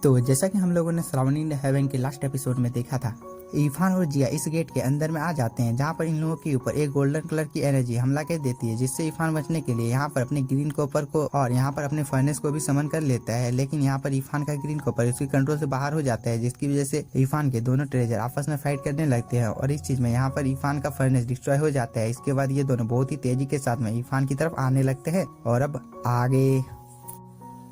तो जैसा कि हम लोगों ने सराउंडिंग द हेवन के लास्ट एपिसोड में देखा था, इरफान और जिया इस गेट के अंदर में आ जाते हैं जहां पर इन लोगों के ऊपर एक गोल्डन कलर की एनर्जी हमला कर देती है, जिससे इरफान बचने के लिए यहां पर अपने ग्रीन कॉपर को और यहां पर अपने फर्नेस को भी समन कर लेता है। लेकिन यहां पर इरफान का ग्रीन कॉपर उसकी कंट्रोल से बाहर हो जाता है, जिसकी वजह से इरफान के दोनों ट्रेजर आपस में फाइट करने लगते हैं और इस चीज में यहाँ पर इरफान का फर्नेस डिस्ट्रॉय हो जाता है। इसके बाद ये दोनों बहुत ही तेजी के साथ में इरफान की तरफ आने लगते हैं। और अब आगे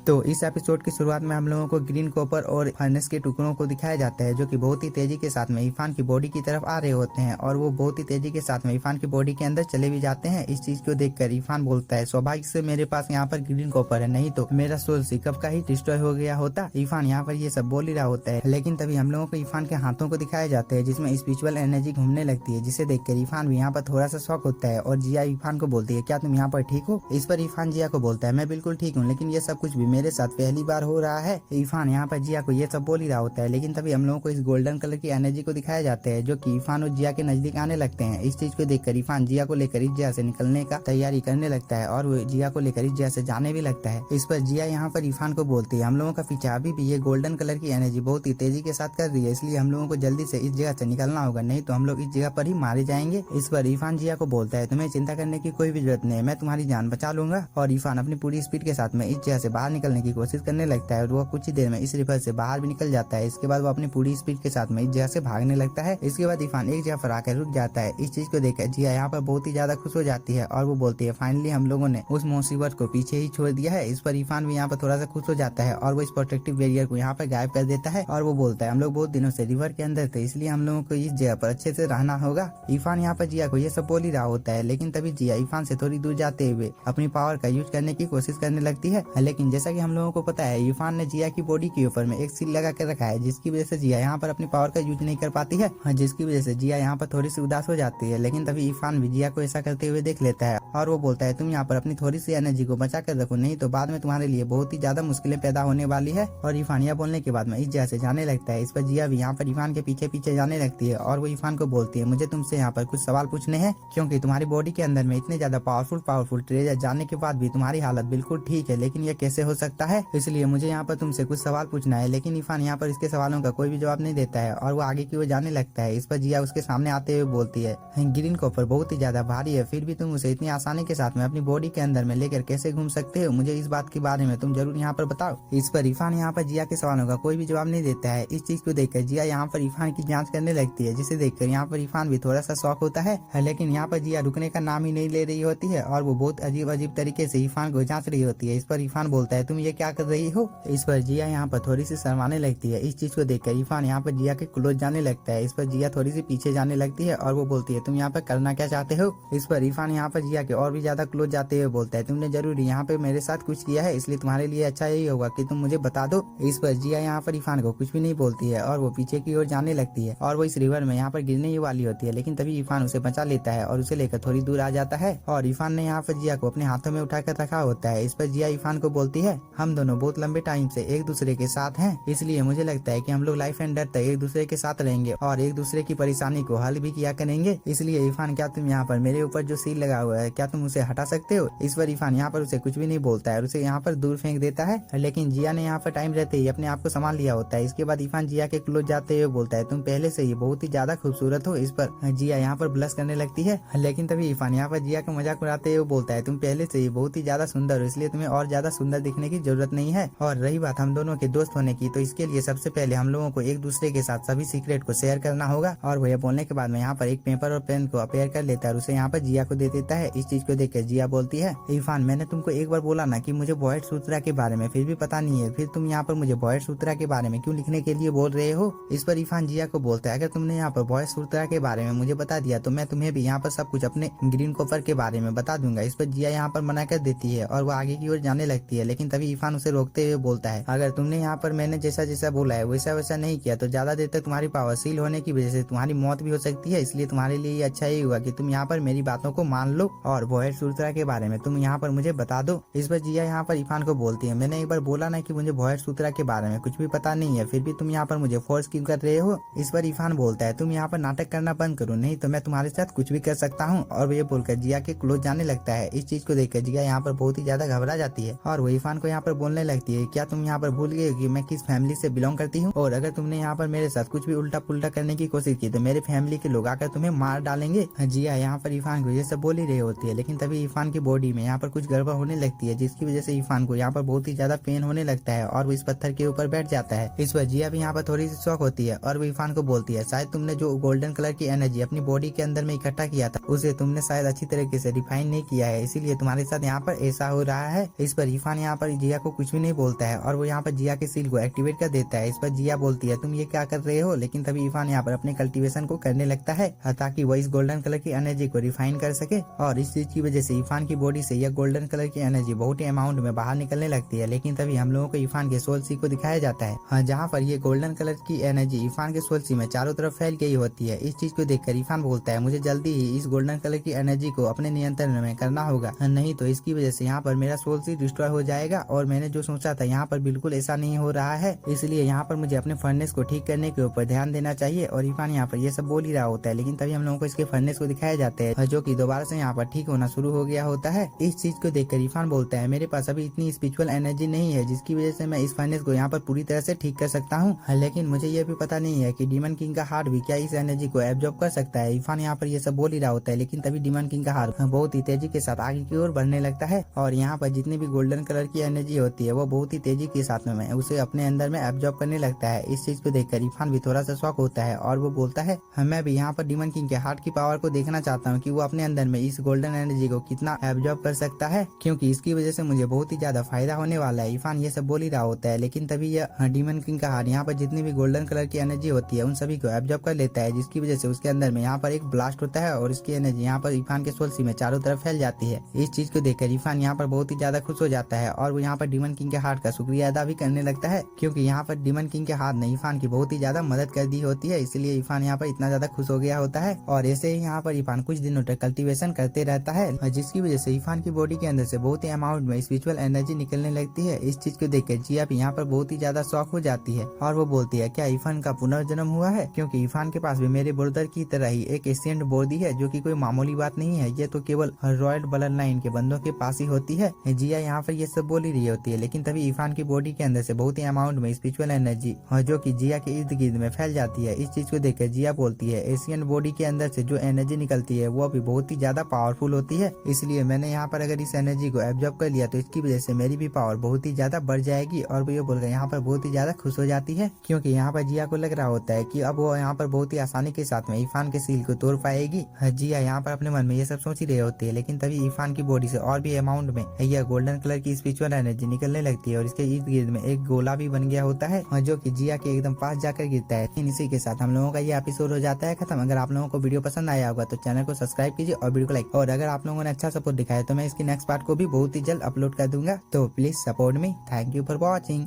तो इस एपिसोड की शुरुआत में हम लोगों को ग्रीन कॉपर और फर्नेस के टुकड़ों को दिखाया जाता है, जो कि बहुत ही तेजी के साथ में इरफान की बॉडी की तरफ आ रहे होते हैं और वो बहुत ही तेजी के साथ में इरफान की बॉडी के अंदर चले भी जाते हैं। इस चीज को देखकर इरफान बोलता है, सौभाग्य से मेरे पास यहाँ पर ग्रीन कॉपर है, नहीं तो मेरा सोल कब का ही डिस्ट्रॉय हो गया होता। इरफान यहाँ पर ये सब बोल ही रहा होता है, लेकिन तभी हम लोगों को इरफान के हाथों को दिखाया जाता है जिसमें स्पिरिचुअल एनर्जी घूमने लगती है, जिसे देखकर इरफान भी यहाँ पर थोड़ा सा शॉक होता है। और जिया इरफान को बोलती है, क्या तुम यहाँ पर ठीक हो? इस पर इरफान जिया को बोलता है, मैं बिल्कुल ठीक हूँ, लेकिन ये सब कुछ भी मेरे साथ पहली बार हो रहा है। इरफान यहाँ पर जिया को ये सब बोल ही रहा होता है, लेकिन तभी हम लोगों को इस गोल्डन कलर की एनर्जी को दिखाया जाता है, जो कि इरफान और जिया के नजदीक आने लगते हैं। इस चीज को देखकर इरफान जिया को लेकर इस जगह से निकलने का तैयारी करने लगता है और वो जिया को लेकर इस जगह से जाने भी लगता है। इस पर जिया यहाँ पर इरफान को बोलती है, हम लोगों का पीछा अभी भी ये गोल्डन कलर की एनर्जी बहुत ही तेजी के साथ कर रही है, इसलिए हम लोगों को जल्दी से इस जगह से निकलना होगा, नहीं तो हम लोग इस जगह पर ही मारे जाएंगे। इस पर इरफान जिया को बोलता है, तुम्हें चिंता करने की कोई भी जरूरत नहीं है, मैं तुम्हारी जान बचा लूंगा। और इरफान अपनी पूरी स्पीड के साथ में इस जगह से बाहर निकलने की कोशिश करने लगता है और वो कुछ ही देर में इस रिवर से बाहर भी निकल जाता है। इसके बाद वो अपनी पूरी स्पीड के साथ में इस जगह से भागने लगता है। इसके बाद इरफान एक जगह पर आकर रुक जाता है। इस चीज को देखकर जिया यहाँ पर बहुत ही ज्यादा खुश हो जाती है और वो बोलती है, फाइनली हम लोगों ने उस मुसीबत को पीछे ही छोड़ दिया है। इस पर इरफान भी यहाँ पर थोड़ा सा खुश हो जाता है और वो इस प्रोटेक्टिव बैरियर को यहाँ पर गायब कर देता है और वो बोलता है, हम लोग बहुत दिनों से रिवर के अंदर थे, इसलिए हम लोगों को इस जगह पर अच्छे से रहना होगा। इरफान यहाँ पर जिया को ये सब बोल ही रहा होता है, लेकिन तभी जिया इरफान से थोड़ी दूर जाते हुए अपनी पावर का यूज करने की कोशिश करने लगती है। लेकिन जैसा कि हम लोगों को पता है, इरफान ने जिया की बॉडी के ऊपर में एक सील लगा कर रखा है, जिसकी वजह से जिया यहाँ पर अपनी पावर का यूज नहीं कर पाती है, जिसकी वजह से जिया यहाँ पर थोड़ी सी उदास हो जाती है। लेकिन तभी इरफान भी जिया को ऐसा करते हुए देख लेता है और वो बोलता है, तुम यहाँ पर अपनी थोड़ी सी एनर्जी को बचा कर रखो, नहीं तो बाद में तुम्हारे लिए बहुत ही ज्यादा मुश्किलें पैदा होने वाली है। और इरफान यह बोलने के बाद में इस जगह से जाने लगता है। इस पर जिया भी यहाँ पर इरफान के पीछे पीछे जाने लगती है और वो इरफान को बोलती है, मुझे तुमसे यहाँ पर कुछ सवाल पूछने हैं, क्योंकि तुम्हारी बॉडी के अंदर में इतने ज्यादा पावरफुल ट्रेजर जाने के बाद भी तुम्हारी हालत बिल्कुल ठीक है, लेकिन ये कैसे हो सकता है? इसलिए मुझे यहाँ पर तुमसे कुछ सवाल पूछना है। लेकिन इरफान यहाँ पर इसके सवालों का कोई भी जवाब नहीं देता है और वो आगे की ओर जाने लगता है। इस पर जिया उसके सामने आते हुए बोलती है, ग्रीन कॉपर बहुत ही ज्यादा भारी है, फिर भी तुम उसे इतनी आसानी के साथ में अपनी बॉडी के अंदर में लेकर कैसे घूम सकते हो? मुझे इस बात के बारे में तुम जरूर यहाँ पर बताओ। इस पर इरफान यहाँ पर जिया के सवालों का कोई भी जवाब नहीं देता है। इस चीज को देखकर जिया यहाँ पर इरफान की जांच करने लगती है, जिसे देखकर यहाँ पर इरफान भी थोड़ा सा शौक होता है। लेकिन यहाँ पर जिया रुकने का नाम ही नहीं ले रही होती है और वो बहुत अजीब अजीब तरीके से इरफान को जांच रही होती है। इस पर इरफान बोलता है, तुम ये क्या कर रही हो? इस पर जिया यहाँ पर थोड़ी सी शर्माने लगती है। इस चीज को देखकर इरफान यहाँ पर जिया के क्लोज जाने लगता है। इस पर जिया थोड़ी सी पीछे जाने लगती है और वो बोलती है, तुम यहाँ पर करना क्या चाहते हो? इस पर इरफान यहाँ पर जिया के और भी ज्यादा क्लोज जाते हुए बोलता है, तुमने जरूर यहाँ पे मेरे साथ कुछ किया है, इसलिए तुम्हारे लिए अच्छा यही होगा कि तुम मुझे बता दो। इस पर जिया यहाँ पर इरफान को कुछ भी नहीं बोलती है और वो पीछे की ओर जाने लगती है और वो इस रिवर में यहाँ पर गिरने ही वाली होती है। लेकिन तभी इरफान उसे बचा लेता है और उसे लेकर थोड़ी दूर आ जाता है और इरफान ने यहाँ पर जिया को अपने हाथों में उठाकर रखा होता है। इस पर जिया इरफान को बोलती है, हम दोनों बहुत लंबे टाइम से एक दूसरे के साथ हैं, इसलिए मुझे लगता है कि हम लोग लाइफ एंड डेथ तक एक दूसरे के साथ रहेंगे और एक दूसरे की परेशानी को हल भी किया करेंगे। इसलिए इरफान, क्या तुम यहाँ पर मेरे ऊपर जो सील लगा हुआ है, क्या तुम उसे हटा सकते हो? इस पर इरफान यहाँ पर उसे कुछ भी नहीं बोलता है और उसे यहाँ पर दूर फेंक देता है। लेकिन जिया ने यहाँ पर टाइम रहते ही अपने आप को संभाल लिया होता है। इसके बाद इरफान जिया के क्लोज जाते हुए बोलता है, तुम पहले से ही बहुत ही ज्यादा खूबसूरत हो। इस पर जिया यहाँ पर ब्लश करने लगती है। लेकिन तभी इरफान यहाँ पर जिया का मजाक उड़ाते हुए बोलता है, तुम पहले से ही बहुत ही ज्यादा सुंदर हो, इसलिए तुम्हें और ज्यादा सुंदर दिखने की जरूरत नहीं है। और रही बात हम दोनों के दोस्त होने की, तो इसके लिए सबसे पहले हम लोगों को एक दूसरे के साथ सभी सीक्रेट को शेयर करना होगा। और वह बोलने के बाद में यहाँ पर एक पेपर और पेन को अपेयर कर लेता है और उसे यहाँ पर जिया को दे देता है। इस चीज को देखकर जिया बोलती है, इरफान मैंने तुमको एक बार बोला ना कि मुझे बॉयड सूत्रा के बारे में फिर भी पता नहीं है, फिर तुम यहाँ पर मुझे बॉयड सूत्रा के बारे में क्यों लिखने के लिए बोल रहे हो? इस पर इरफान जिया को बोलता है, अगर तुमने यहाँ पर बॉयड सूत्रा के बारे में मुझे बता दिया तो मैं तुम्हें भी यहाँ पर सब कुछ अपने ग्रीन कॉपर के बारे में बता दूंगा। इस पर जिया यहाँ पर मना कर देती है और वो आगे की ओर जाने लगती है। लेकिन तभी इरफान उसे रोकते हुए बोलता है, अगर तुमने यहाँ पर मैंने जैसा जैसा बोला है वैसा वैसा नहीं किया तो ज्यादा देर तक तुम्हारी पावर सील होने की वजह से तुम्हारी मौत भी हो सकती है, इसलिए तुम्हारे लिए अच्छा ही हुआ कि तुम यहाँ पर मेरी बातों को मान लो और बॉयड सूत्रा के बारे में तुम यहाँ पर मुझे बता दो। इस पर जिया यहाँ पर इरफान को बोलती है, मैंने एक बार बोला ना कि मुझे बॉयड सूत्रा के बारे में कुछ भी पता नहीं है, फिर भी तुम यहाँ पर मुझे फोर्स क्यों कर रहे हो? इस पर इरफान बोलता है, तुम यहाँ पर नाटक करना बंद करो, नहीं तो मैं तुम्हारे साथ कुछ भी कर सकता हूँ। और वो ये बोलकर जिया के क्लोज जाने लगता है। इस चीज को देखकर जिया यहाँ पर बहुत ही ज्यादा घबरा जाती है और वो इरफान को यहाँ पर बोलने लगती है, क्या तुम यहाँ पर भूल गए कि मैं किस फैमिली से बिलोंग करती हूँ, और अगर तुमने यहाँ पर मेरे साथ कुछ भी उल्टा पुल्टा करने की कोशिश की तो मेरे फैमिली के लोग आकर तुम्हें मार डालेंगे। जिया यहाँ पर इरफान को ये सब बोल ही रही होती है, लेकिन तभी इरफान की बॉडी में यहाँ पर कुछ गड़बड़ होने लगती है, जिसकी वजह से इरफान को यहाँ पर बहुत ही ज्यादा पेन होने लगता है और वो इस पत्थर के ऊपर बैठ जाता है। इस पर जिया भी यहाँ पर थोड़ी सी शॉक होती है और वो इरफान को बोलती है, शायद तुमने जो गोल्डन कलर की एनर्जी अपनी बॉडी के अंदर में इकट्ठा किया था उसे तुमने शायद अच्छी तरीके से रिफाइन नहीं किया है, इसीलिए तुम्हारे साथ यहाँ पर ऐसा हो रहा है। इस पर इरफान यहाँ पर जिया को कुछ भी नहीं बोलता है और वो यहाँ पर जिया के सील को एक्टिवेट कर देता है। इस पर जिया बोलती है, तुम ये क्या कर रहे हो, लेकिन तभी इरफान यहाँ पर अपने कल्टीवेशन को करने लगता है ताकि वो इस गोल्डन कलर की एनर्जी को रिफाइन कर सके, और इस चीज की वजह से इरफान की बॉडी से यह गोल्डन कलर की एनर्जी बहुत ही अमाउंट में बाहर निकलने लगती है। लेकिन तभी हम लोगों को इरफान के सोल सी को दिखाया जाता है, जहाँ पर ये गोल्डन कलर की एनर्जी इरफान के सोल सी में चारों तरफ फैल गई होती है। इस चीज को देखकर इरफान बोलता है, मुझे जल्दी ही इस गोल्डन कलर की एनर्जी को अपने नियंत्रण में करना होगा, नहीं तो इसकी वजह से यहाँ पर मेरा सोल सी डिस्ट्रॉय हो जाएगा और मैंने जो सोचा था यहाँ पर बिल्कुल ऐसा नहीं हो रहा है, इसलिए यहाँ पर मुझे अपने फर्नेस को ठीक करने के ऊपर ध्यान देना चाहिए। और इरफान यहाँ पर ये सब बोल ही रहा होता है, लेकिन तभी हम लोगों को इसके फर्नेस को दिखाया जाता है जो कि दोबारा से यहाँ पर ठीक होना शुरू हो गया होता है। इस चीज को देखकर इरफान बोलता है, मेरे पास अभी इतनी स्पिरिचुअल एनर्जी नहीं है जिसकी वजह से मैं इस फर्नेस को यहाँ पर पूरी तरह से ठीक कर सकता हूँ, लेकिन मुझे ये भी पता नहीं है कि डीमन किंग का हार्ट भी क्या इस एनर्जी को एब्जॉर्ब कर सकता है। इरफान यहाँ पर ये सब बोल ही रहा होता है, लेकिन तभी डीमन किंग का हार्ट बहुत ही तेजी के साथ आगे की ओर बढ़ने लगता है और यहाँ पर जितनी भी गोल्डन कलर की एनर्जी होती है वो बहुत ही तेजी के साथ में उसे अपने अंदर में एब्जॉर्ब करने लगता है। इस चीज को देखकर इरफान भी थोड़ा सा शॉक होता है और वो बोलता है, मैं भी यहाँ पर डीमन किंग के हार्ट की पावर को देखना चाहता हूँ कि वो अपने अंदर में इस गोल्डन एनर्जी को कितना एब्जॉर्ब कर सकता है, क्योंकि इसकी वजह से मुझे बहुत ही ज्यादा फायदा होने वाला है। इरफान ये सब बोल ही रहा होता है, लेकिन तभी यह डीमन किंग का हार्ट यहाँ पर जितनी भी गोल्डन कलर की एनर्जी होती है उन सभी को एब्जॉर्ब कर लेता है, जिसकी वजह से उसके अंदर में यहाँ पर एक ब्लास्ट होता है और इसकी एनर्जी यहाँ पर इरफान के सोल सी में चारों तरफ फैल जाती है। इस चीज को देखकर इरफान यहाँ पर बहुत ही ज्यादा खुश हो जाता है और वो यहाँ पर डीमन किंग के हार्ट का शुक्रिया अदा भी करने लगता है, क्योंकि यहाँ पर डीमन किंग के हार्ट ने इरफान की बहुत ही ज्यादा मदद कर दी होती है, इसलिए इरफान यहाँ पर इतना ज्यादा खुश हो गया होता है। और ऐसे ही यहाँ पर इरफान कुछ दिनों तक कल्टीवेशन करते रहता है, जिसकी वजह से इरफान की बॉडी के अंदर से बहुत ही अमाउंट में स्पिरिचुअल एनर्जी निकलने लगती है। इस चीज को देखकर जिया भी यहाँ पर बहुत ही ज्यादा शॉक हो जाती है और वो बोलती है, क्या इरफान का पुनर्जन्म हुआ है, क्योंकि इरफान के पास भी मेरे ब्रदर की तरह ही एक एशियंट बॉडी है, जो कि कोई मामूली बात नहीं है, ये तो केवल रॉयल ब्लड लाइन के बंदों के पास ही होती है। जिया यहाँ पर ये सब बोल ही रही होती है, लेकिन तभी इरफान की बॉडी के अंदर से बहुत ही अमाउंट में स्पिरिचुअल एनर्जी जो कि जिया के इर्द गिर्द में फैल जाती है। इस चीज को देखकर जिया बोलती है, एशियन बॉडी के अंदर से जो एनर्जी निकलती है वो भी बहुत ही ज्यादा पावरफुल होती है, इसलिए मैंने यहाँ पर अगर इस एनर्जी को एब्जॉर्ब कर लिया तो इसकी वजह से मेरी भी पावर बहुत ही ज्यादा बढ़ जाएगी। और वो ये बोलकर यहाँ पर बहुत ही ज्यादा खुश हो जाती है, क्योंकि यहाँ पर जिया को लग रहा होता है कि अब वो यहाँ पर बहुत ही आसानी के साथ में इरफान के सील को तोड़ पाएगी। जिया यहाँ पर अपने मन में ये सब सोच ही रही होती है, लेकिन तभी इरफान की बॉडी से और भी अमाउंट में यह गोल्डन कलर की स्पिरिचुअल एनर्जी निकलने लगती है और इसके इर्द गिर्द में एक गोला भी बन गया होता है जो कि जिया के एकदम पास जाकर गिरता है। इसी के साथ हम लोगों का ये एपिसोड हो जाता है खत्म। अगर आप लोगों को वीडियो पसंद आया होगा तो चैनल को सब्सक्राइब कीजिए और वीडियो को लाइक, और अगर आप लोगों ने अच्छा सपोर्ट दिखाया तो मैं इसकी नेक्स्ट पार्ट को भी बहुत ही जल्द अपलोड कर दूंगा, तो please support me. Thank you for watching.